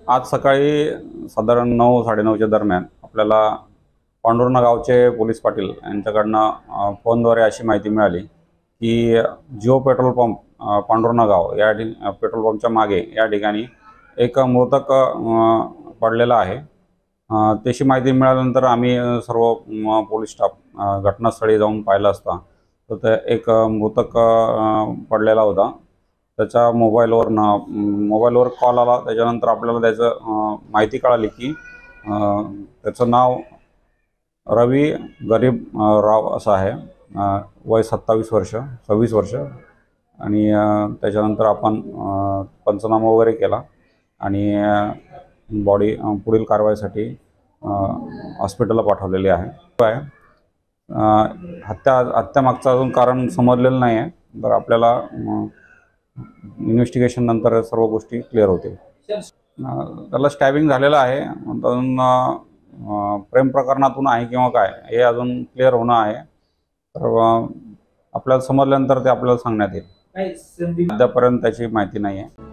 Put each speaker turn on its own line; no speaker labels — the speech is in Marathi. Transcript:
आज सकाळी साधारण 9-9:30च्या दरम्यान आपल्याला पांडुर्णा गावचे पोलीस पाटील यांच्याकडनं फोनद्वारे अशी माहिती मिळाली की जिओ पेट्रोल पंप पांडुर्णा गाव या पेट्रोल पंपच्या मागे या ठिकाणी एक मृतक पडलेला आहे। त्याची माहिती मिळाल्यानंतर आम्ही सर्व पोलीस स्टाफ घटनास्थळी जाऊन पाहिलं असता तर ते एक मृतक पडलेला होता। त्याच्या मोबाईलवर कॉल आला। त्याच्यानंतर आपल्याला त्याचं माहिती कळाली की त्याचं नाव रवी गरीब राव असं आहे। वय 26 वर्ष आणि त्याच्यानंतर आपण पंचनामा वगैरे केला आणि बॉडी पुढील कारवाईसाठी हॉस्पिटलला पाठवलेली आहे। हत्या मागचं अजून कारण समजलेलं नाही आहे, तर आपल्याला इन्व्हेस्टिगेशन नंतर सर्व गोष्टी क्लिअर होतील। त्याला स्टॅबिंग झालेलं आहे, अजून प्रेम प्रकरणातून आहे किंवा काय हे अजून क्लिअर होणं आहे, तर आपल्याला समजल्यानंतर ते आपल्याला सांगण्यात येईल। सध्यापर्यंत त्याची माहिती नाही आहे।